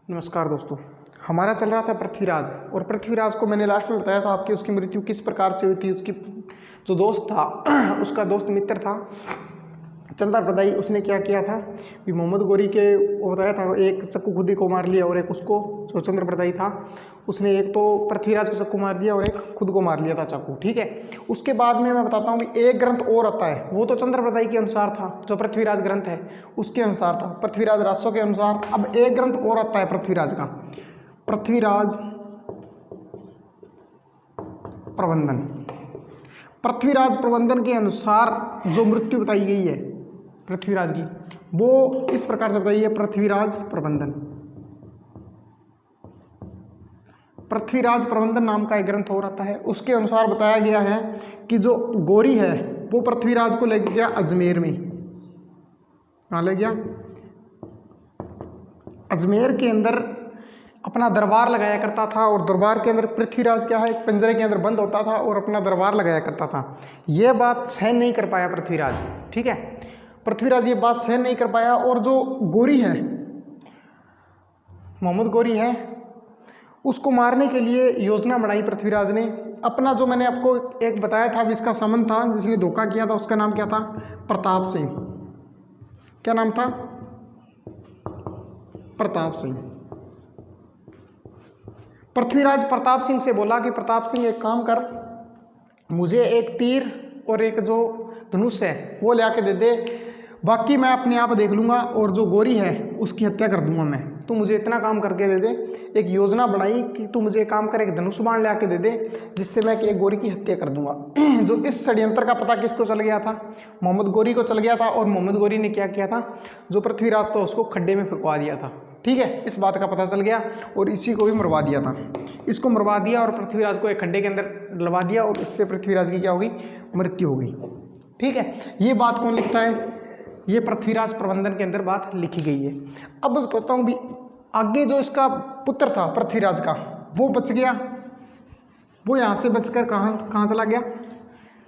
नमस्कार दोस्तों। हमारा चल रहा था पृथ्वीराज, और पृथ्वीराज को मैंने लास्ट में बताया था आपकी उसकी मृत्यु किस प्रकार से हुई थी। उसकी जो दोस्त था उसका दोस्त मित्र था चंद्रप्रदाई, उसने क्या किया था कि मोहम्मद गोरी के वो बताया था, एक चक्कू खुदी को मार लिया और एक उसको जो चंद्रप्रदाई था उसने एक तो पृथ्वीराज को चक्कू मार दिया और एक खुद को मार लिया था चाकू। ठीक है, उसके बाद में मैं बताता हूँ कि एक ग्रंथ और आता है, वो तो चंद्रप्रदाई के अनुसार था, जो पृथ्वीराज ग्रंथ है उसके अनुसार था, पृथ्वीराज राजसों के अनुसार। अब एक ग्रंथ और आता है पृथ्वीराज का, पृथ्वीराज प्रबंधन। पृथ्वीराज प्रबंधन के अनुसार जो मृत्यु बताई गई है पृथ्वीराज की, वो इस प्रकार से बताई है। पृथ्वीराज प्रबंधन, पृथ्वीराज प्रबंधन नाम का एक ग्रंथ हो रहता है। उसके अनुसार बताया गया है कि जो गोरी है वो पृथ्वीराज को ले गया अजमेर में। कहाँ ले गया? अजमेर के अंदर अपना दरबार लगाया करता था, और दरबार के अंदर पृथ्वीराज क्या है, एक पिंजरे के अंदर बंद होता था और अपना दरबार लगाया करता था। यह बात सहन नहीं कर पाया पृथ्वीराज। ठीक है, पृथ्वीराज ये बात सहन नहीं कर पाया, और जो गोरी है, मोहम्मद गोरी है, उसको मारने के लिए योजना बनाई पृथ्वीराज ने। अपना जो मैंने आपको एक बताया था इसका संबंध था, जिसने धोखा किया था, उसका नाम क्या था? प्रताप सिंह। क्या नाम था? प्रताप सिंह। पृथ्वीराज प्रताप सिंह से बोला कि प्रताप सिंह एक काम कर, मुझे एक तीर और एक जो धनुष है वो ला के दे दे, बाकी मैं अपने आप देख लूँगा, और जो गोरी है उसकी हत्या कर दूंगा मैं, तू मुझे इतना काम करके दे दे। एक योजना बनाई कि तू मुझे काम कर, एक धनुष बाण ला के दे दे, जिससे मैं एक गोरी की हत्या कर दूंगा। जो इस षड्यंत्र का पता किसको चल गया था? मोहम्मद गोरी को चल गया था, और मोहम्मद गोरी ने क्या किया था, जो पृथ्वीराज था उसको खड्डे में फेंकवा दिया था। ठीक है, इस बात का पता चल गया, और इसी को भी मरवा दिया था। इसको मरवा दिया और पृथ्वीराज को एक खड्डे के अंदर डलवा दिया, और इससे पृथ्वीराज की क्या होगी? मृत्यु हो गई। ठीक है, ये बात कौन लिखता है? ये पृथ्वीराज प्रबंधन के अंदर बात लिखी गई है। अब बताता हूँ भी, आगे जो इसका पुत्र था पृथ्वीराज का, वो बच गया। वो यहाँ से बचकर कहाँ चला गया?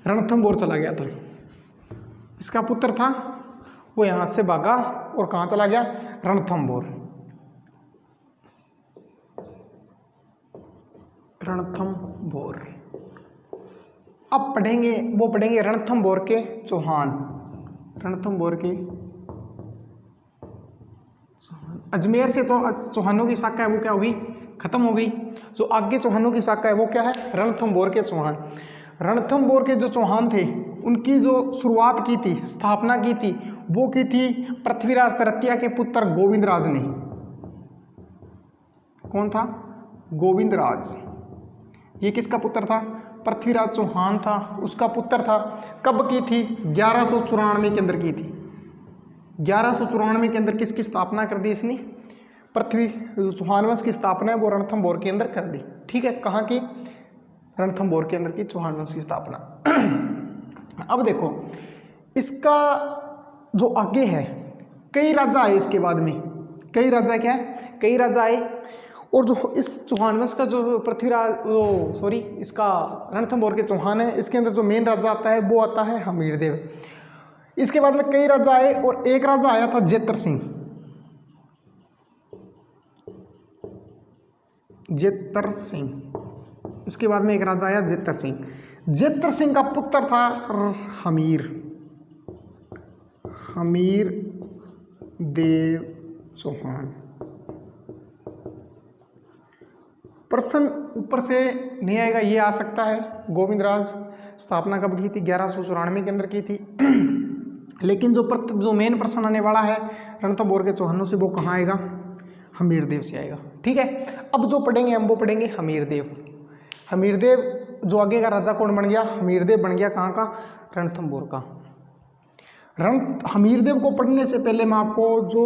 रणथंभौर चला गया था। इसका पुत्र था, वो यहाँ से भागा और कहाँ चला गया? रणथंभौर। रणथंभौर। अब पढ़ेंगे रणथंभौर के चौहान। रणथंभौर के अजमेर से तो चौहानों की शाखा है वो क्या होगी? खत्म हो गई। जो आगे चौहानों की शाखा है वो क्या है? रणथंभौर के चौहान। रणथंभौर के जो चौहान थे, उनकी जो शुरुआत की थी, स्थापना की थी, वो की थी पृथ्वीराज तरतिया के पुत्र गोविंदराज ने। कौन था? गोविंदराज। ये किसका पुत्र था? पृथ्वीराज चौहान था, उसका पुत्र था। कब की थी? 1194 के अंदर की थी। 1194 के अंदर किसकी स्थापना कर दी इसने? पृथ्वी चौहान वंश की स्थापना है वो रणथंभौर के अंदर कर दी। ठीक है, कहाँ की? रणथंभौर के अंदर की चौहान वंश की स्थापना। अब देखो, इसका जो आगे है, कई राजा आए इसके बाद में। कई राजा क्या है? कई राजा आए, और जो इस चौहान वंश का जो पृथ्वीराज इसका रणथंभौर के चौहान है, इसके अंदर जो मेन राजा आता है वो आता है हमीरदेव। इसके बाद में कई राजा आए, और एक राजा आया था जेतर सिंह। जेतर सिंह। इसके बाद में एक राजा आया जेतर सिंह। जेतर सिंह का पुत्र था हमीर देव चौहान। प्रश्न ऊपर से नहीं आएगा, ये आ सकता है गोविंदराज स्थापना कब की थी? 1194 के अंदर की थी। लेकिन जो मेन प्रश्न आने वाला है रणथंभौर के चौहानों से, वो कहाँ आएगा? हमीरदेव से आएगा। ठीक है, अब जो पढ़ेंगे हम वो पढ़ेंगे हमीरदेव। हमीरदेव जो आगे का राजा कौन बन गया? हमीरदेव बन गया कहाँ का? रणथंभौर का। हमीरदेव को पढ़ने से पहले मैं आपको जो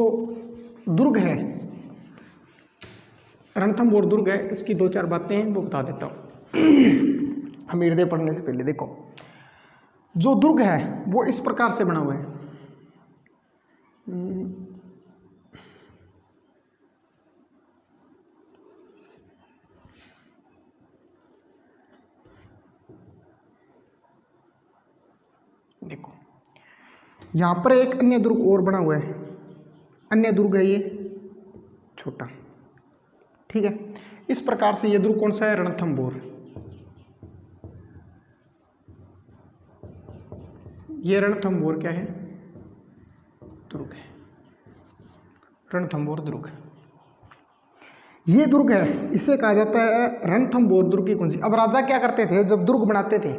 दुर्ग है, रणथंभौर दुर्ग है, इसकी 2-4 बातें वो बता देता हूँ। हमीरदेव पढ़ने से पहले देखो, जो दुर्ग है वो इस प्रकार से बना हुआ है। देखो, यहाँ पर एक अन्य दुर्ग और बना हुआ है। अन्य दुर्ग है ये छोटा, ठीक है। इस प्रकार से ये दुर्ग कौन सा है, रणथंभौर। ये रणथंभौर क्या है, दुर्ग है, रणथंभौर दुर्ग। ये दुर्ग है, इसे कहा जाता है रणथंभौर दुर्ग की कुंजी। अब राजा क्या करते थे जब दुर्ग बनाते थे,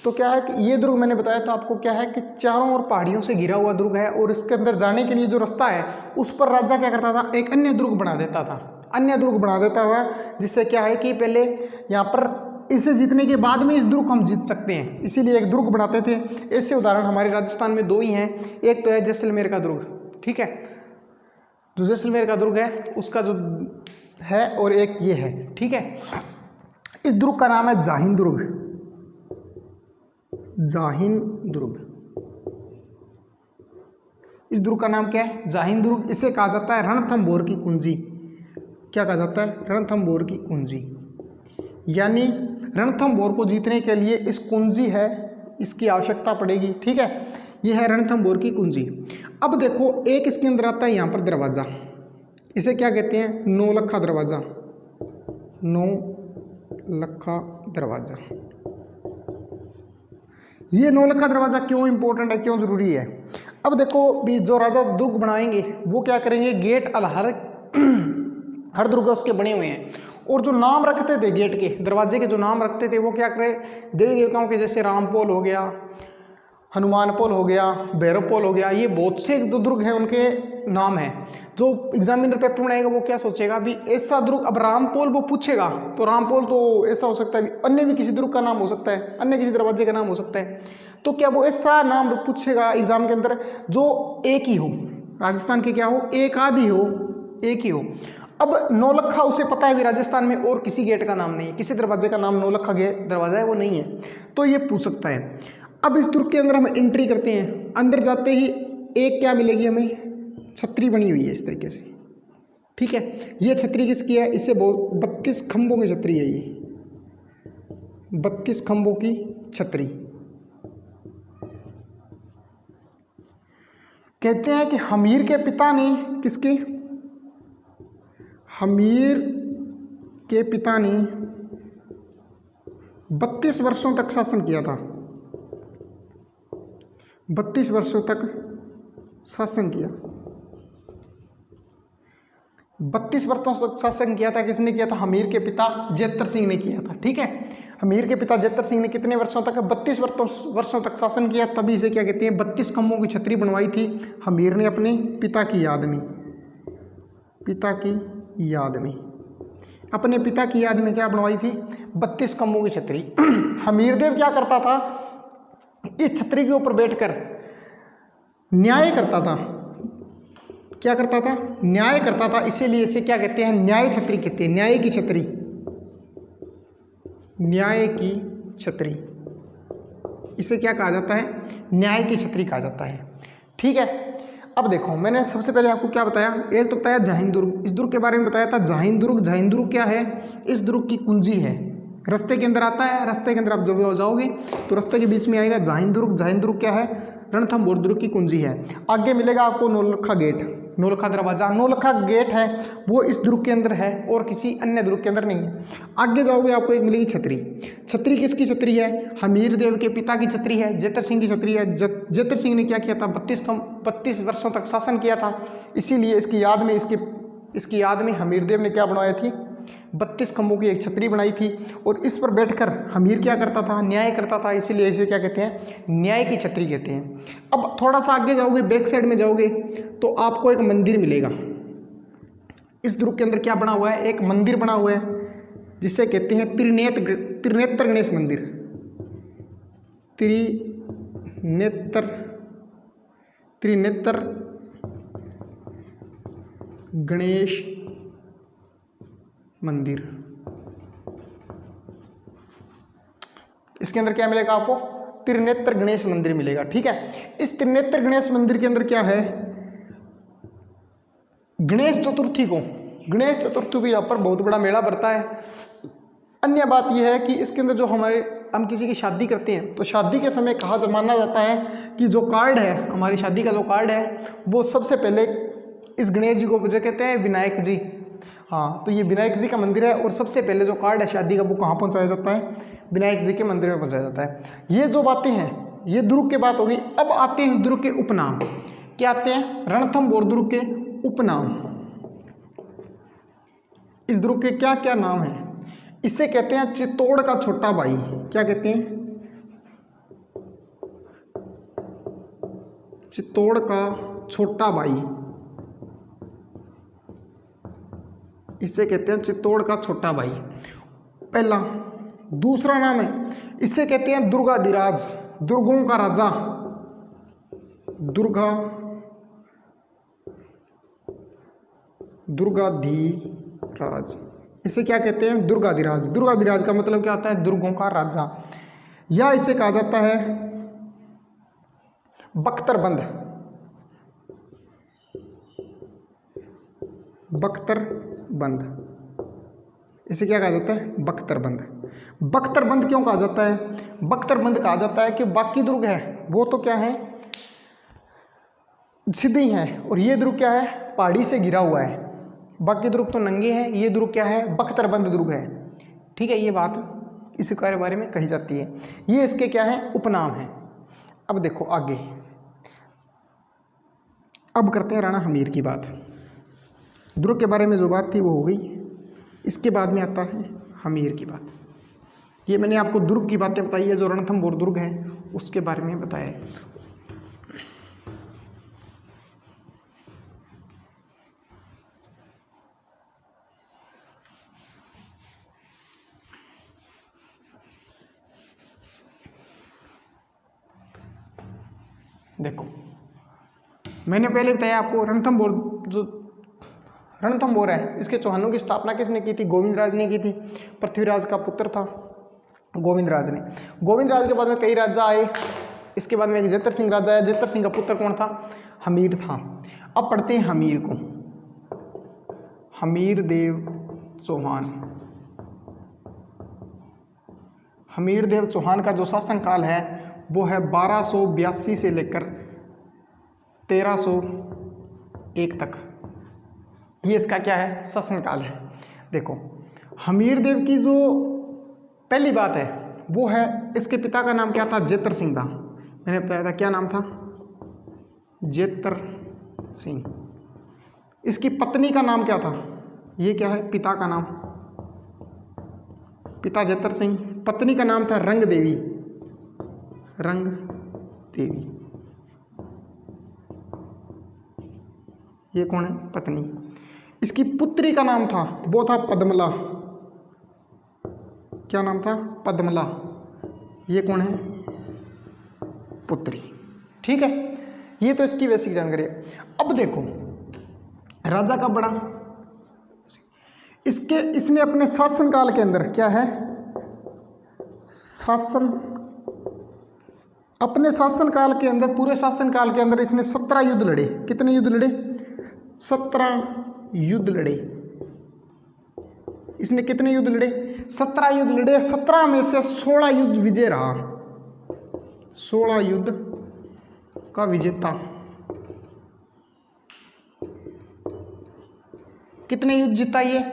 तो क्या है कि ये दुर्ग मैंने बताया था आपको, क्या है कि चारों ओर पहाड़ियों से घिरा हुआ दुर्ग है, और इसके अंदर जाने के लिए जो रास्ता है उस पर राजा क्या करता था, एक अन्य दुर्ग बना देता था, अन्य दुर्ग बना देता था, जिससे क्या है कि पहले यहाँ पर इसे जीतने के बाद में इस दुर्ग को हम जीत सकते हैं, इसीलिए एक दुर्ग बनाते थे। ऐसे उदाहरण हमारे राजस्थान में 2 ही हैं, एक तो है जैसलमेर का दुर्ग, ठीक है, जो जैसलमेर का दुर्ग है उसका जो है, और एक ये है, ठीक है। इस दुर्ग का नाम है जाहिन दुर्ग, जाहिन दुर्ग। इस दुर्ग का नाम क्या है, जाहिन दुर्ग। इसे कहा जाता है रणथंभौर की कुंजी। क्या कहा जाता है, रणथंभौर की कुंजी। यानी रणथंभौर को जीतने के लिए इस कुंजी है, इसकी आवश्यकता पड़ेगी, ठीक है। यह है रणथंभौर की कुंजी। अब देखो एक इसके अंदर आता है यहाँ पर दरवाजा, इसे क्या कहते हैं, नौलखा दरवाजा, नौलखा दरवाजा। ये नौलखा दरवाजा क्यों इंपॉर्टेंट है, क्यों जरूरी है। अब देखो भी जो राजा दुर्ग बनाएंगे वो क्या करेंगे, गेट हर दुर्ग उसके बने हुए हैं, और जो नाम रखते थे गेट के, दरवाजे के जो नाम रखते थे वो क्या करे, देवी देवताओं के, जैसे रामपोल हो गया, हनुमानपोल हो गया, भैरवपोल हो गया, ये बहुत से जो दुर्ग हैं उनके नाम हैं। जो एग्जामिनर पेपर बनाएगा वो क्या सोचेगा भी ऐसा दुर्ग, अब रामपोल वो पूछेगा तो रामपोल तो ऐसा हो सकता है, अन्य भी किसी दुर्ग का नाम हो सकता है, अन्य किसी दरवाजे का नाम हो सकता है, तो क्या वो ऐसा नाम पूछेगा एग्जाम के अंदर जो एक ही हो, राजस्थान के क्या हो, एक आदि हो, एक ही हो। अब नौलखा उसे पता है कि राजस्थान में और किसी गेट का नाम नहीं है, किसी दरवाजे का नाम नौलखा गेट दरवाजा है वो नहीं है, तो ये पूछ सकता है। अब इस दुर्ग के अंदर हम एंट्री करते हैं, अंदर जाते ही एक क्या मिलेगी हमें, छतरी बनी हुई है इस तरीके से, ठीक है। ये छतरी किसकी है, इसे 32 खंभों की छतरी है, ये 32 खंभों की छतरी। कहते हैं कि हमीर के पिता ने, किसके, हमीर के पिता ने 32 वर्षों तक शासन किया था, 32 वर्षों तक शासन किया, 32 वर्षों तक शासन किया था। किसने किया था, हमीर के पिता जेतर सिंह ने किया था, ठीक है। हमीर के पिता जेतर सिंह ने कितने वर्षों तक, 32 वर्षों तक शासन किया, तभी इसे क्या कहते हैं, 32 खंभों की छतरी बनवाई थी हमीर ने अपने पिता की याद में, पिता की याद में, अपने पिता की याद में क्या बनवाई थी, 32 खंभों की छतरी। हमीरदेव क्या करता था, इस छतरी के ऊपर बैठकर न्याय करता था, क्या करता था, न्याय करता था, इसीलिए इसे क्या कहते हैं, न्याय छतरी कहते हैं, न्याय की छतरी, न्याय की छतरी, इसे क्या कहा जाता है, न्याय की छतरी कहा जाता है, ठीक है। अब देखो मैंने सबसे पहले आपको क्या बताया, एक तो बताया जाहिन दुर्ग, इस दुर्ग के बारे में बताया था जाहिन दुर्ग। जाहिन दुर्ग क्या है, इस दुर्ग की कुंजी है, रास्ते के अंदर आता है, रास्ते के अंदर आप जब जाओगे तो रास्ते के बीच में आएगा जाहिन दुर्ग। जाहिन दुर्ग क्या है, रणथंभौर दुर्ग की कुंजी है। आगे मिलेगा आपको नौलखा गेट, नौलखा दरवाजा, नौलखा गेट है वो इस दुर्ग के अंदर है और किसी अन्य दुर्ग के अंदर नहीं है। आगे जाओगे आपको एक मिलेगी छतरी। छतरी किसकी छतरी है, हमीर देव के पिता की छतरी है, जेतर सिंह की छतरी है। जेतर सिंह ने क्या किया था, 32 वर्षों तक शासन किया था, इसीलिए इसकी याद में हमीर देव ने क्या बनवाई थी, 32 खंभों की एक छतरी बनाई थी, और इस पर बैठकर हमीर क्या करता था, न्याय करता था, इसीलिए इसे क्या कहते हैं, न्याय की छतरी कहते हैं। अब थोड़ा सा आगे जाओगे, बैक साइड में जाओगे तो आपको एक मंदिर मिलेगा। इस दुर्ग के अंदर क्या बना हुआ है, एक मंदिर बना हुआ है जिसे कहते हैं त्रिनेत्र गणेश मंदिर, त्रिनेत्र गणेश मंदिर। इसके अंदर क्या मिलेगा आपको, त्रिनेत्र गणेश मंदिर मिलेगा, ठीक है। इस त्रिनेत्र गणेश मंदिर के अंदर क्या है, गणेश चतुर्थी को यहाँ पर बहुत बड़ा मेला भरता है। अन्य बात यह है कि इसके अंदर जो हम किसी की शादी करते हैं तो शादी के समय माना जाता है कि जो कार्ड है, हमारी शादी का जो कार्ड है वो सबसे पहले इस गणेश जी को जो कहते हैं विनायक जी, हाँ, तो ये विनायक जी का मंदिर है और सबसे पहले जो कार्ड है शादी का वो कहाँ पहुँचाया जाता है? विनायक जी के मंदिर में पहुँचाया जाता है। ये जो बातें हैं ये दुर्ग की बात होगी। अब आते हैं इस दुर्ग के उपनाम। क्या आते हैं? रणथंभौर दुर्ग के उपनाम। इस दुर्ग के क्या क्या नाम हैं? इसे कहते हैं चित्तौड़ का छोटा भाई। क्या कहते हैं? चित्तौड़ का छोटा भाई। इसे कहते हैं चित्तौड़ का छोटा भाई, पहला। दूसरा नाम है, इसे कहते हैं दुर्गाधिराज, दुर्गों का राजा, दुर्गाधिराज। इसे क्या कहते हैं? दुर्गाधिराज। दुर्गाधिराज का मतलब क्या होता है? दुर्गों का राजा। या इसे कहा जाता है बख्तरबंद, बख्तरबंद। इसे क्या कहा जाता है? बख्तरबंद। बख्तरबंद क्यों कहा जाता है? बख्तरबंद कहा जाता है कि बाकी दुर्ग है वो तो क्या है? सीधी है, और ये दुर्ग क्या है? पहाड़ी से घिरा हुआ है। बाकी दुर्ग तो नंगे हैं, ये दुर्ग क्या है? बख्तरबंद दुर्ग है। ठीक है, ये बात इसी के बारे में कही जाती है। ये इसके क्या है? उपनाम है। अब देखो आगे, अब करते हैं राणा हमीर की बात। दुर्ग के बारे में जो बात थी वो हो गई। इसके बाद में आता है हमीर की बात। ये मैंने आपको दुर्ग की बातें बताई है, जो रणथंभौर दुर्ग है उसके बारे में बताया है। देखो, मैंने पहले बताया आपको रणथंभौर, जो रणथंभौर है इसके चौहानों की स्थापना किसने की थी? गोविंदराज ने की थी। पृथ्वीराज का पुत्र था गोविंदराज ने। गोविंदराज के बाद में कई राजा आए। इसके बाद में जेतर सिंह राजा आया। जेतर सिंह का पुत्र कौन था? हमीर था। अब पढ़ते हैं हमीर को। हमीर देव चौहान। हमीर देव चौहान का जो शासनकाल है वो है 1282 से लेकर 1301 तक। ये इसका क्या है? शासनकाल है। देखो, हमीर देव की जो पहली बात है वो है, इसके पिता का नाम क्या था? जेतर सिंह था। मैंने बताया था क्या नाम था? जेतर सिंह। इसकी पत्नी का नाम क्या था? ये क्या है? पिता का नाम, पिता जेतर सिंह, पत्नी का नाम था रंग देवी। रंग देवी, ये कौन है? पत्नी। इसकी पुत्री का नाम था, वो था पद्मला। क्या नाम था? पद्मला। ये कौन है? पुत्री। ठीक है, ये तो इसकी बेसिक जानकारी है। अब देखो, राजा का बड़ा, इसने अपने शासनकाल के अंदर क्या है? अपने शासनकाल के अंदर, पूरे शासनकाल के अंदर इसने 17 युद्ध लड़े। कितने युद्ध लड़े? 17 युद्ध लड़े। इसने कितने युद्ध लड़े? 17 युद्ध लड़े। 17 में से 16 युद्ध विजय रहा। 16 युद्ध का विजेता। कितने युद्ध जीता ये?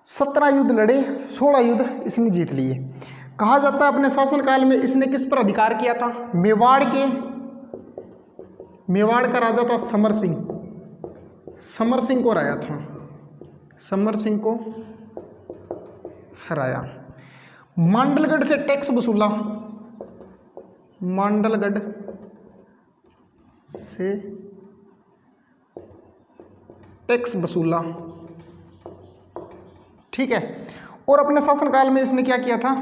17 युद्ध लड़े, 16 युद्ध इसने जीत लिए। कहा जाता है अपने शासनकाल में इसने किस पर अधिकार किया था? मेवाड़ का राजा था समर सिंह। समर सिंह को हराया था। समर सिंह को हराया। मांडलगढ़ से टैक्स वसूला। मांडलगढ़ से टैक्स वसूला। ठीक है, और अपने शासनकाल में इसने क्या किया था?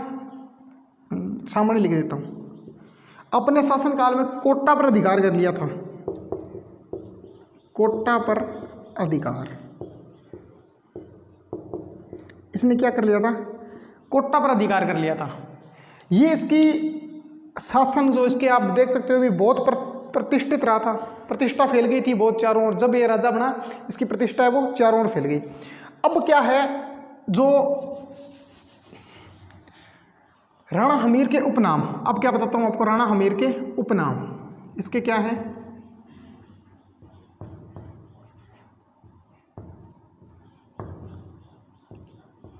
सामने लिख देता हूं। अपने शासनकाल में कोटा पर अधिकार कर लिया था। कोटा पर अधिकार इसने क्या कर लिया था? कोटा पर अधिकार कर लिया था। ये इसकी शासन जो इसके आप देख सकते हो भी बहुत प्रतिष्ठित रहा था। प्रतिष्ठा फैल गई थी बहुत चारों ओर। जब ये राजा बना इसकी प्रतिष्ठा है वो चारों ओर फैल गई। अब क्या है, जो राणा हमीर के उपनाम, अब क्या बताता हूं आपको राणा हमीर के उपनाम। इसके क्या है?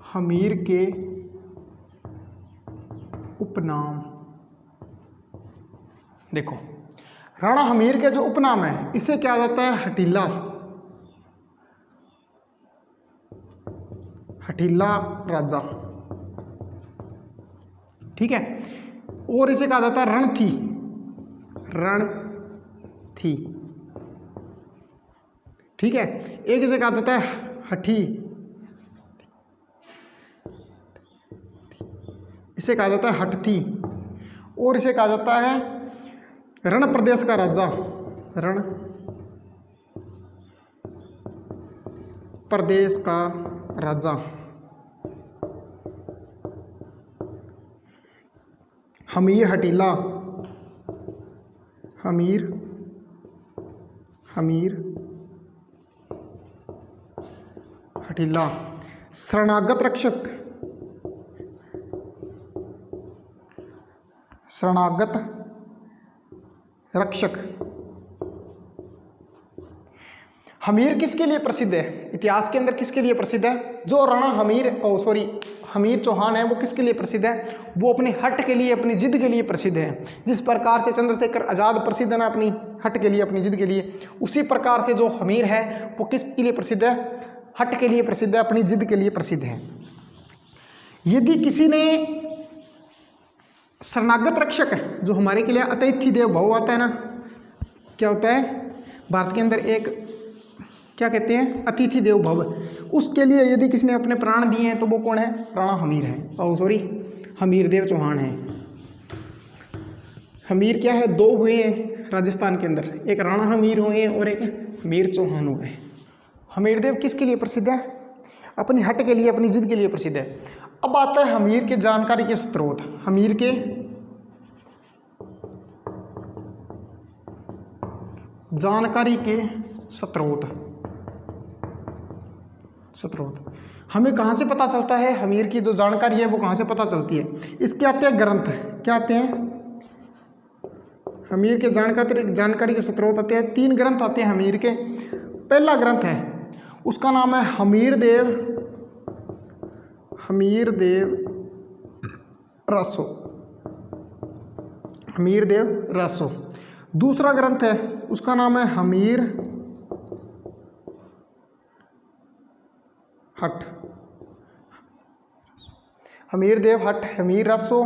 हमीर के उपनाम। देखो, राणा हमीर के जो उपनाम है इसे क्या जाता है? हठीला, हठीला राजा, ठीक है। और इसे कहा जाता है रणथी, रणथी, ठीक है। एक इसे कहा जाता है हठी, इसे कहा जाता है हठथी, और इसे कहा जाता है रण प्रदेश का राजा, रण प्रदेश का राजा। हमीर हठीला, हमीर हठीला। शरणागत रक्षक, शरणागत रक्षक। हमीर किसके लिए प्रसिद्ध है? इतिहास के अंदर किसके लिए प्रसिद्ध है? जो राणा हमीर चौहान है वो किसके लिए प्रसिद्ध है? वो अपने हट के लिए, अपनी जिद के लिए प्रसिद्ध है। जिस प्रकार से चंद्रशेखर आजाद प्रसिद्ध है ना अपनी हट के लिए, अपनी जिद के लिए, उसी प्रकार से जो हमीर है वो किसके लिए प्रसिद्ध है? हट के लिए प्रसिद्ध है, अपनी जिद के लिए प्रसिद्ध है। यदि किसी ने शरणागत रक्षक है, जो हमारे के लिए अतिथि देव भव आता है ना, क्या होता है भारत के अंदर एक, क्या कहते हैं? अतिथि देव भव। उसके लिए यदि किसी ने अपने प्राण दिए हैं तो वो कौन है? राणा हमीर है, हमीर देव चौहान है। हमीर क्या है? दो हुए हैं राजस्थान के अंदर, एक राणा हमीर हुए हैं और एक हमीर चौहान हुए हैं। हमीर देव किसके लिए प्रसिद्ध है? अपनी हट के लिए, अपनी जिद के लिए प्रसिद्ध है। अब आता है हमीर के जानकारी के स्रोत। हमीर के जानकारी के स्रोत, हमें कहाँ से पता चलता है? हमीर की जो जानकारी है वो कहाँ से पता चलती है? इसके आते हैं ग्रंथ, क्या आते हैं? हमीर के जानकारी के स्रोत आते हैं, 3 ग्रंथ आते हैं हमीर के। पहला ग्रंथ है उसका नाम है हमीर देव रासो, हमीर देव रासो। दूसरा ग्रंथ है उसका नाम है हमीर हट, हमीर देव हट, हमीर रासो।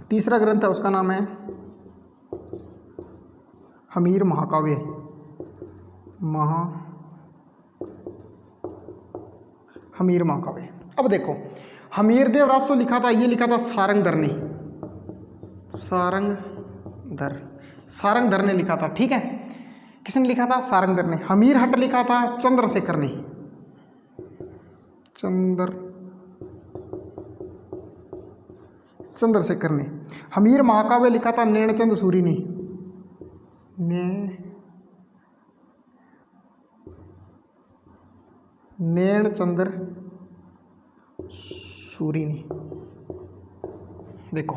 तीसरा ग्रंथ है उसका नाम है हमीर महाकाव्य, हमीर महाकाव्य। अब देखो, हमीर देव रासो लिखा था, ये लिखा था सारंगधर ने, सारंगधर ने लिखा था, ठीक है। किसने लिखा था? सारंगधर ने। हमीर हट लिखा था चंद्रशेखर ने, चंद्रशेखर ने। हमीर महाकाव्य लिखा था नैनचंद सूरी ने, नैनचंद्र सूरी ने। देखो,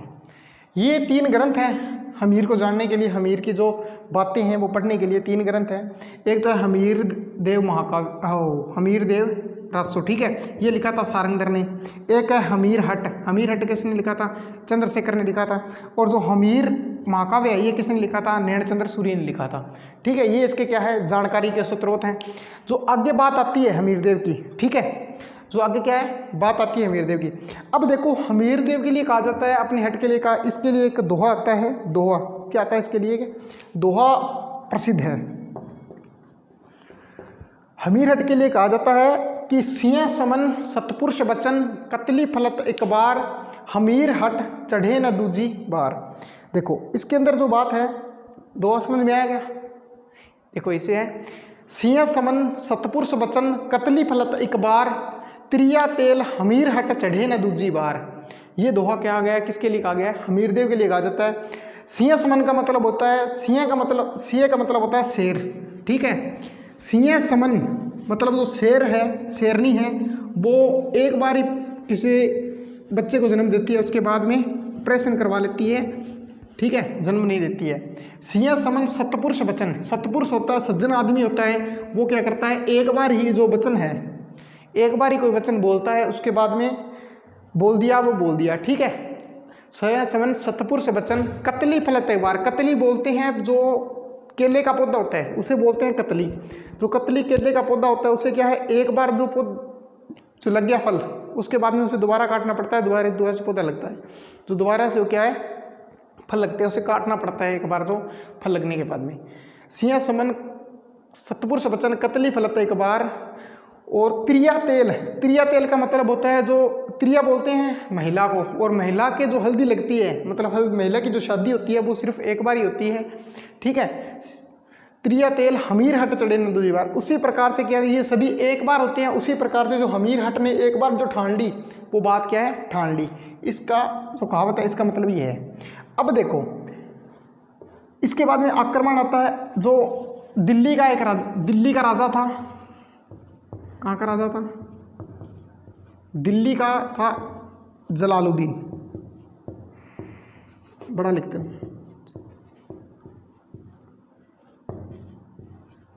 ये 3 ग्रंथ हैं हमीर को जानने के लिए, हमीर की जो बातें हैं वो पढ़ने के लिए 3 ग्रंथ हैं। एक तो है हमीर देव महाकाव्य, हमीर देव रासो, ठीक है, ये लिखा था सारंगधर ने। एक है हमीर हट किसने लिखा था? चंद्रशेखर ने लिखा था। और जो हमीर महाकाव्य है ये किसने लिखा था? नैनचंद्र सूरी ने लिखा था, ठीक है। ये इसके क्या है? जानकारी के स्रोत हैं। जो आगे बात आती है हमीर देव की, ठीक है, जो आगे क्या है? बात आती है हमीर देव की। अब देखो, हमीर देव के लिए कहा जाता है, अपने हट के लिए कहा, इसके लिए एक दोहा आता है। दोहा क्या आता है इसके लिए? दोहा प्रसिद्ध है। हमीर हट के लिए कहा जाता है कि सिंह समन सतपुरुष बचन, कतली फलत एक बार, हमीर हट चढ़े न दूजी बार। देखो, इसके अंदर जो बात है, दोहा समझ में आया क्या? देखो, इसे है सिंह समन सतपुरुष बचन, कतली फलत एक बार, त्रिया तेल हमीर हट चढ़े न दूजी बार। ये दोहा क्या आ गया? किसके लिए कहा गया है? हमीर देव के लिए कहा जाता है। सिंह समन का मतलब होता है, सिंह का मतलब होता है शेर, ठीक है। सिंह समन मतलब जो शेर है, शेरनी है, वो एक बार ही किसी बच्चे को जन्म देती है, उसके बाद में ऑपरेशन करवा लेती है, ठीक है, जन्म नहीं देती है। सिंह समन सतपुरुष बचन, सतपुरुष होता है, सज्जन आदमी होता है, वो क्या करता है? एक बार ही जो बचन है, एक बार ही कोई वचन बोलता है, उसके बाद में बोल दिया वो बोल दिया, ठीक है। सया समन सतपुर से वचन कतली फलत एक बार, कतली बोलते हैं जो केले का पौधा होता है उसे बोलते हैं कतली। जो कतली केले का पौधा होता है उसे क्या है, एक बार जो लग गया फल, उसके बाद में उसे दोबारा काटना पड़ता है, दोबारा से पौधा लगता है। जो दोबारा से वो क्या है फल लगते हैं उसे काटना पड़ता है एक बार जो फल लगने के बाद में। सिया समन सतपुर से वचन कतली फलत एक बार। और त्रिया तेल का मतलब होता है, जो त्रिया बोलते हैं महिला को, और महिला के जो हल्दी लगती है, मतलब महिला की जो शादी होती है वो सिर्फ एक बार ही होती है, ठीक है। त्रिया तेल हमीर हट चढ़े न दूसरी बार, उसी प्रकार से क्या है ये सभी एक बार होते हैं, उसी प्रकार से जो हमीर हट ने एक बार जो ठान ली वो बात क्या है ठान ली। इसका जो कहावत है इसका मतलब ये है। अब देखो इसके बाद में आक्रमण आता है, जो दिल्ली का राजा था। कहाँ का राजा था? दिल्ली का था जलालुद्दीन, बड़ा लिखते हैं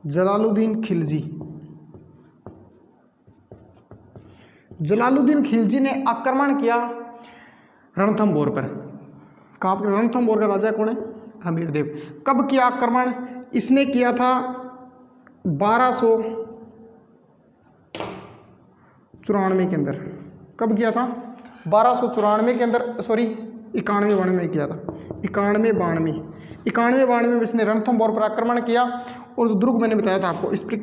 जलालुद्दीन खिलजी। जलालुद्दीन खिलजी ने आक्रमण किया रणथंभौर पर। कहाँ पर? रणथंभौर का राजा कौन है? हमीरदेव। कब किया आक्रमण? इसने किया था 1294 के अंदर। कब किया था? 1294 के अंदर, सॉरी 91-92 में किया था। 91-92 में इसने रणथंभौर पर आक्रमण किया। और जो दुर्ग मैंने बताया था आपको, इस पर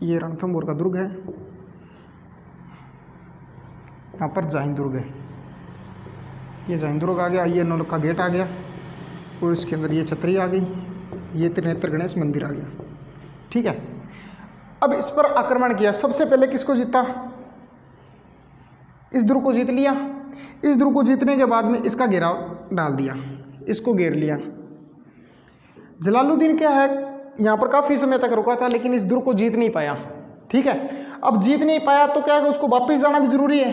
ये रणथंभौर का दुर्ग है, यहाँ पर जाहिन दुर्ग है। ये जाहिन दुर्ग आ गया, ये नौलखा गेट आ गया, और इसके अंदर ये छतरी आ गई, ये त्रिनेत्र गणेश मंदिर आ गया, ठीक है। अब इस पर आक्रमण किया। सबसे पहले किसको जीता? इस दुर्ग को जीत लिया। इस दुर्ग को जीतने के बाद में इसका घेराव डाल दिया, इसको घेर लिया। जलालुद्दीन क्या है यहाँ पर काफ़ी समय तक रुका था, लेकिन इस दुर्ग को जीत नहीं पाया, ठीक है। अब जीत नहीं पाया तो क्या है, उसको वापस जाना भी जरूरी है,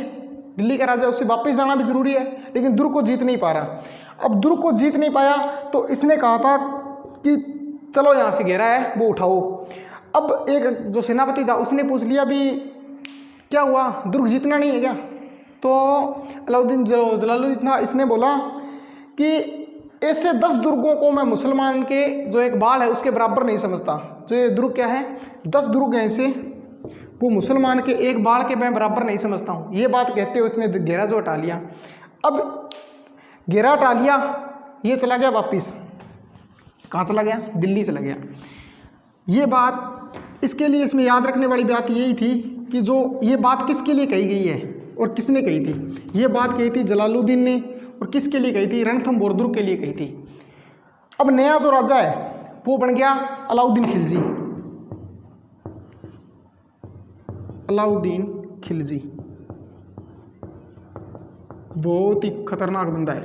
दिल्ली का राजा, उससे वापस जाना भी जरूरी है, लेकिन दुर्ग को जीत नहीं पा रहा। अब दुर्ग को जीत नहीं पाया तो इसने कहा था कि चलो यहाँ से घेरा है वो उठाओ। अब एक जो सेनापति था उसने पूछ लिया भी क्या हुआ, दुर्ग जीतना नहीं है क्या? तो जलालुद्दीन था, इसने बोला कि ऐसे 10 दुर्गों को मैं मुसलमान के जो एक बाल है उसके बराबर नहीं समझता। जो ये दुर्ग क्या है, 10 दुर्ग हैं ऐसे, वो मुसलमान के एक बाल के मैं बराबर नहीं समझता हूँ। ये बात कहते हुए उसने घेरा जो हटा लिया। अब घेरा हटा लिया, ये चला गया वापिस। कहाँ चला गया? दिल्ली चला गया। ये बात इसके लिए इसमें याद रखने वाली बात यही थी कि जो ये बात किसके लिए कही गई है और किसने कही थी। ये बात कही थी जलालुद्दीन ने, और किसके लिए कही थी? रणथंभौर दुर्ग के लिए कही थी। अब नया जो राजा है वो बन गया अलाउद्दीन खिलजी। अलाउद्दीन खिलजी बहुत ही खतरनाक बंदा है,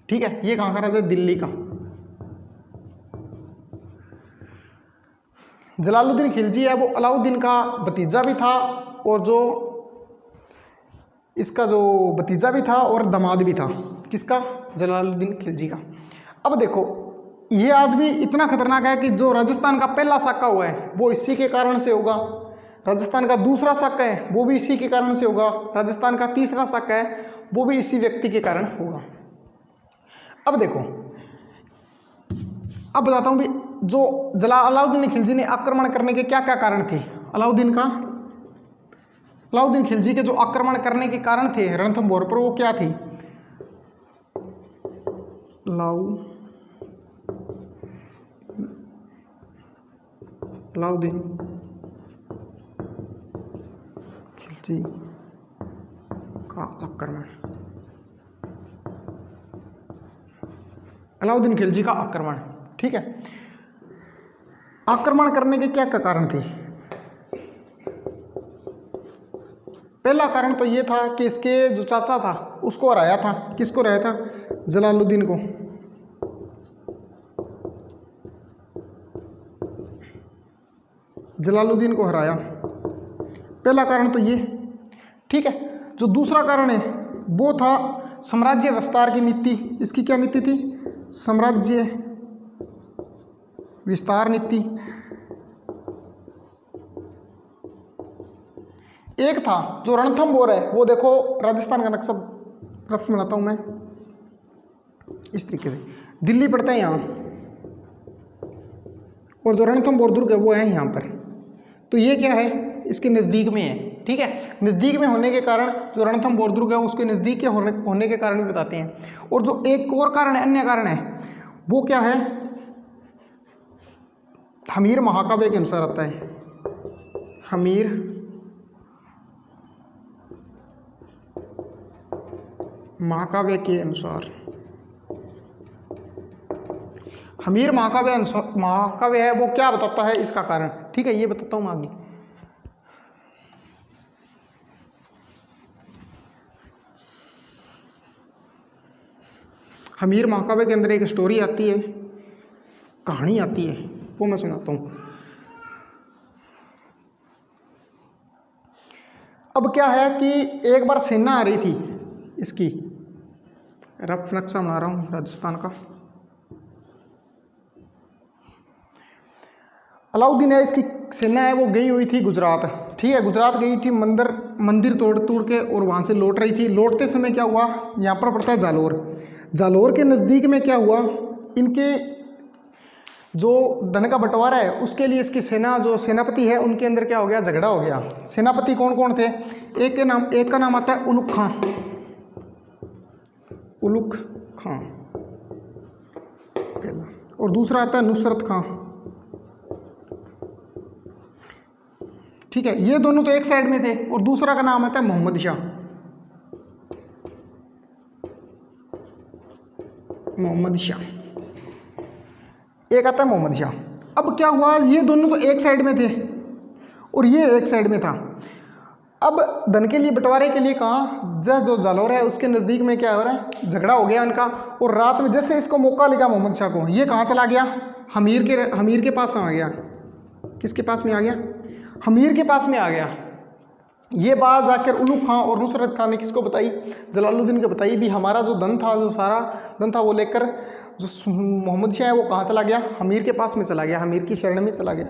ठीक है। ये कहाँ का राजा? दिल्ली का। जलालुद्दीन खिलजी है वो अलाउद्दीन का भतीजा भी था, और जो इसका जो भतीजा भी था और दामाद भी था। किसका? जलालुद्दीन खिलजी का। अब देखो ये आदमी इतना खतरनाक है कि जो राजस्थान का पहला साका हुआ है वो इसी के कारण से होगा, राजस्थान का दूसरा साका है वो भी इसी के कारण से होगा, राजस्थान का तीसरा साका है वो भी इसी व्यक्ति के कारण होगा। अब देखो, अब बताता हूँ भी जो अलाउद्दीन खिलजी ने आक्रमण करने के क्या क्या कारण थे। अलाउद्दीन खिलजी के जो आक्रमण करने के कारण थे रणथंभौर पर, वो क्या थे? अलाउद्दीन खिलजी का आक्रमण। अलाउद्दीन खिलजी का आक्रमण, ठीक है। आक्रमण करने के क्या क्या कारण थे? पहला कारण तो ये था कि इसके जो चाचा था उसको हराया था। किसको हराया था? जलालुद्दीन को। जलालुद्दीन को हराया, पहला कारण तो ये, ठीक है। जो दूसरा कारण है वो था साम्राज्य विस्तार की नीति। इसकी क्या नीति थी? साम्राज्य विस्तार नीति। एक था जो रणथंभौर है, वो देखो राजस्थान का नक्शा रफ बनाता हूं मैं इस तरीके से, दिल्ली पड़ता है यहाँ, और जो रणथंभौर दुर्ग है वो है यहाँ पर। तो ये क्या है, इसके नज़दीक में है, ठीक है। नज़दीक में होने के कारण जो रणथंभौर दुर्ग है उसके नज़दीक के होने के कारण भी बताते हैं। और जो एक और कारण है, अन्य कारण है, वो क्या है, हमीर महाकाव्य के अनुसार आता है। हमीर महाकाव्य के अनुसार, हमीर महाकाव्य है वो क्या बताता है, इसका कारण, ठीक है, ये बताता हूँ मैं आगे। हमीर महाकाव्य के अंदर एक स्टोरी आती है, कहानी आती है, वो मैं सुनाता हूँ। अब क्या है कि एक बार सेना आ रही थी, इसकी रफ नक्शा बना रहा हूँ राजस्थान का। अलाउद्दीन है, इसकी सेना है वो गई हुई थी गुजरात, ठीक है, गुजरात गई थी, मंदिर तोड़ के और वहाँ से लौट रही थी। लौटते समय क्या हुआ, यहाँ पर पड़ता है जालोर, जालोर के नज़दीक में क्या हुआ, इनके जो धन का बंटवारा है उसके लिए इसकी सेना, जो सेनापति है उनके अंदर क्या हो गया, झगड़ा हो गया। सेनापति कौन कौन थे, एक का नाम आता है उलुग खां, उलुग खां, और दूसरा आता है नुसरत खां, ठीक है। ये दोनों तो एक साइड में थे, और दूसरा का नाम आता है मोहम्मद शाह, मोहम्मद शाह, एक आता है मोहम्मद शाह। अब क्या हुआ, ये दोनों तो एक साइड में थे और ये एक साइड में था। अब धन के लिए, बंटवारे के लिए कहाँ, जो जालौर है उसके नज़दीक में क्या हो रहा है, झगड़ा हो गया उनका। और रात में जैसे इसको मौका लगा मोहम्मद शाह को, ये कहाँ चला गया, हमीर के पास आ गया। किसके पास में आ गया, हमीर के पास में आ गया। ये बात जाकर उलुग खां और नुसरत खां ने किसको बताई, जलालुद्दीन को बताई, भी हमारा जो धन था, जो सारा धन था वो लेकर जो मोहम्मद शाह है वो कहाँ चला गया, हमीर के पास में चला गया, हमीर की शरण में चला गया।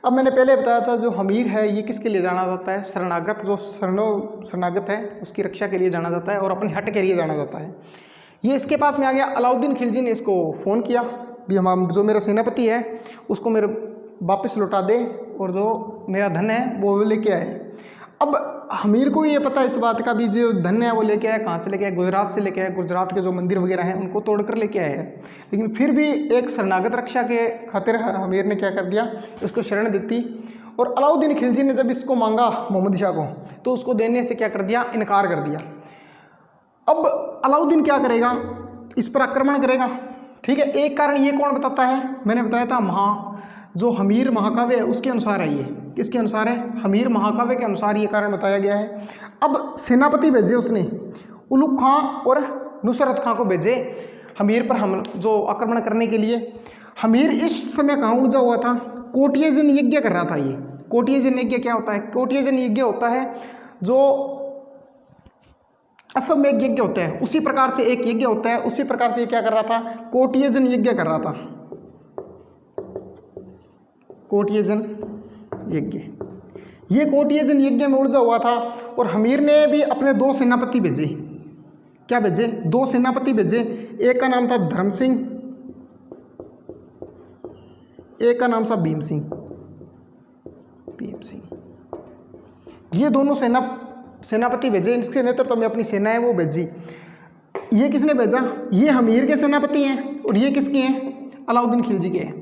अब मैंने पहले बताया था जो हमीर है ये किसके लिए जाना जाता है, शरणागत, जो शरणागत है उसकी रक्षा के लिए जाना जाता है और अपनी हट के लिए जाना जाता है। ये इसके पास में आ गया। अलाउद्दीन खिलजी ने इसको फ़ोन किया भी हम जो मेरा सेनापति है उसको मेरे वापस लौटा दे और जो मेरा धन है वो लेके आए। अब हमीर को ये पता है इस बात का भी, जो धन है वो लेके आया, कहाँ से लेके आया, गुजरात से लेके आया, गुजरात के जो मंदिर वगैरह हैं उनको तोड़कर लेके आए हैं। लेकिन फिर भी एक शरणागत रक्षा के खातिर हमीर ने क्या कर दिया, उसको शरण दी। और अलाउद्दीन खिलजी ने जब इसको मांगा मोहम्मद शाह को, तो उसको देने से क्या कर दिया, इनकार कर दिया। अब अलाउद्दीन क्या करेगा, इस पर आक्रमण करेगा, ठीक है। एक कारण ये कौन बताता है, मैंने बताया था जो हमीर महाकाव्य है उसके अनुसार है। ये किसके अनुसार है, हमीर महाकाव्य के अनुसार ये कारण बताया गया है। अब सेनापति भेजे उसने, उलुग खां और नुसरत खां को भेजे हमीर पर हम जो आक्रमण करने के लिए। हमीर इस समय कहाँ उलझा हुआ था, कोटियजन यज्ञ कर रहा था। ये कोटियजन यज्ञ क्या होता है, कोटियजन यज्ञ होता है जो असम में एक यज्ञ होता है, उसी प्रकार से एक यज्ञ होता है, उसी प्रकार से ये क्या कर रहा था, कोटियजन यज्ञ कर रहा था, कोटियजन यज्ञ। ये कोटियजन यज्ञ में उलझा हुआ था। और हमीर ने भी अपने दो सेनापति भेजे। क्या भेजे, दो सेनापति भेजे। एक का नाम था धर्म सिंह, एक का नाम था भीम सिंह। ये दोनों सेनापति भेजे, इसके नेतृत्व में अपनी सेना है वो भेजी। ये किसने भेजा, ये हमीर के सेनापति हैं और ये किसके हैं, अलाउद्दीन खिलजी के हैं।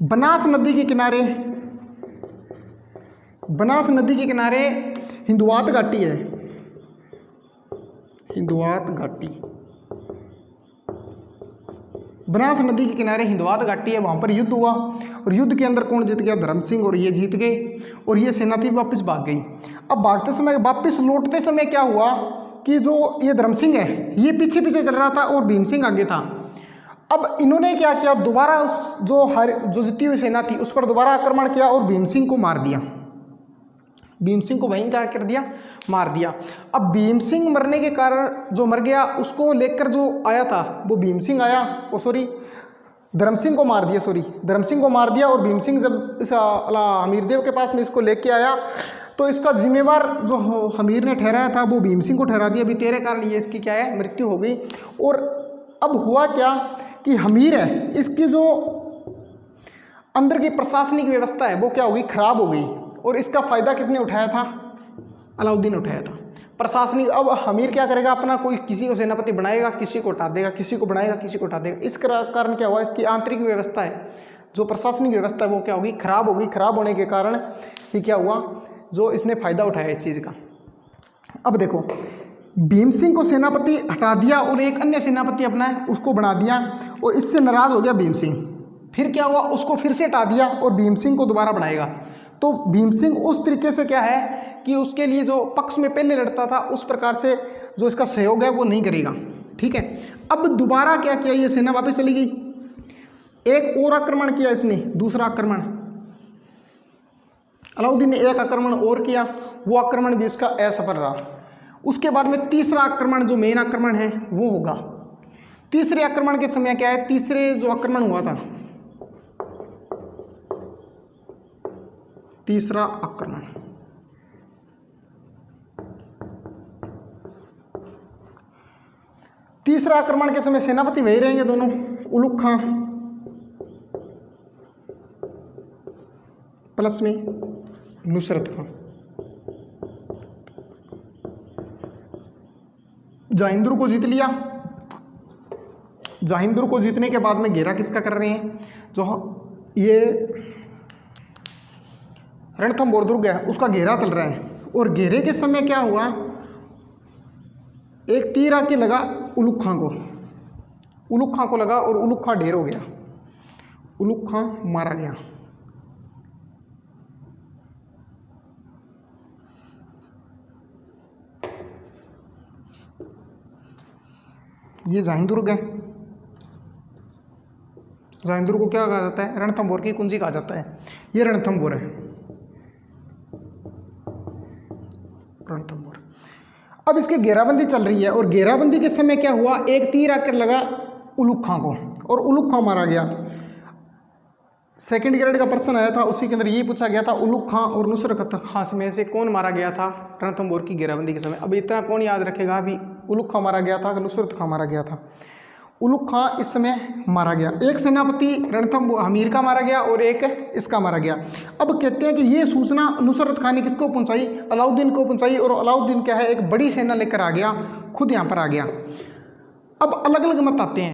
बनास नदी के किनारे, बनास नदी के किनारे हिंदुवात घाटी है, हिंदुवात घाटी, बनास नदी के किनारे हिंदुवात घाटी है। वहाँ पर युद्ध हुआ और युद्ध के अंदर कौन जीत गया, धर्म सिंह, और ये जीत गए और ये सेना थी वापस भाग गई। अब भागते समय, वापस लौटते समय क्या हुआ कि जो ये धर्म सिंह है ये पीछे पीछे चल रहा था और भीम सिंह आगे था। अब इन्होंने क्या किया, दोबारा उस जो जीती हुई सेना थी उस पर दोबारा आक्रमण किया और भीम सिंह को मार दिया। भीम सिंह को वहीं क्या कर दिया, मार दिया। अब भीम सिंह मरने के कारण जो मर गया उसको लेकर जो आया था वो भीम सिंह आया, धर्म सिंह को मार दिया, धर्म सिंह को मार दिया। और भीम सिंह जब इस हमीरदेव के पास में इसको लेके आया तो इसका जिम्मेवार जो हमीर ने ठहराया था वो भीम सिंह को ठहरा दिया, अभी तेरे कारण ये इसकी क्या है, मृत्यु हो गई। और अब हुआ क्या कि हमीर है, इसकी जो अंदर की प्रशासनिक व्यवस्था है वो क्या हो गई, खराब हो गई। और इसका फ़ायदा किसने उठाया था, अलाउद्दीन उठाया था। प्रशासनिक, अब हमीर क्या करेगा, अपना कोई किसी को सेनापति बनाएगा, किसी को हटा देगा, किसी को बनाएगा, किसी को हटा देगा। इस कारण क्या हुआ, इसकी आंतरिक व्यवस्था है, जो प्रशासनिक व्यवस्था है वो क्या होगी, खराब होगी। खराब होने के कारण ही क्या हुआ, जो इसने फ़ायदा उठाया इस चीज़ का। अब देखो, भीम सिंह को सेनापति हटा दिया और एक अन्य सेनापति अपना है उसको बना दिया, और इससे नाराज़ हो गया भीम सिंह। फिर क्या हुआ, उसको फिर से हटा दिया और भीम सिंह को दोबारा बनाएगा। तो भीम सिंह उस तरीके से क्या है कि उसके लिए जो पक्ष में पहले लड़ता था उस प्रकार से जो इसका सहयोग है वो नहीं करेगा, ठीक है। अब दोबारा क्या किया, ये सेना वापस चली गई, एक और आक्रमण किया इसने, दूसरा आक्रमण। अलाउद्दीन ने एक आक्रमण और किया, वो आक्रमण भी इसका असफल रहा। उसके बाद में तीसरा आक्रमण, जो मेन आक्रमण है वो होगा। तीसरे आक्रमण के समय क्या है, तीसरे जो आक्रमण हुआ था, तीसरा आक्रमण, तीसरा आक्रमण के समय सेनापति वही रहेंगे दोनों, उलुग खां प्लस में नुसरत खां। जहांगीर को जीत लिया। जहांगीर को जीतने के बाद में घेरा किसका कर रहे हैं, जो ये रणथंभौर दुर्ग है उसका घेरा चल रहा है। और घेरे के समय क्या हुआ, एक तीर आके लगा उलुग खां को, उलुग खां को लगा और उलुग खां ढेर हो गया, उलुग खां मारा गया। ये जहांगीर है, जहांगीर को क्या कहा जाता है, रणथंभौर की कुंजी कहा जाता है। ये रणथंभौर है, रणथंभौर। अब इसकी घेराबंदी चल रही है और घेराबंदी के समय क्या हुआ, एक तीर आकर लगा उलुग खां को और उलुग खां मारा गया। सेकंड ग्रेड का प्रश्न आया था, उसी के अंदर ये पूछा गया था उलुग खां और नुसरत खां में से कौन मारा गया था रणथंभौर की घेराबंदी के समय। अब इतना कौन याद रखेगा, अभी उलुग खां मारा गया था कि नुसरत खां मारा गया था। उलुग खां इस समय मारा गया। एक सेनापति रणथंभौर हमीर का मारा गया और एक इसका मारा गया। अब कहते हैं कि ये सूचना नुसरत खां ने किसको पहुंचाई, अलाउद्दीन को पहुंचाई। और अलाउद्दीन क्या है, एक बड़ी सेना लेकर आ गया, खुद यहाँ पर आ गया। अब अलग अलग मत आते हैं।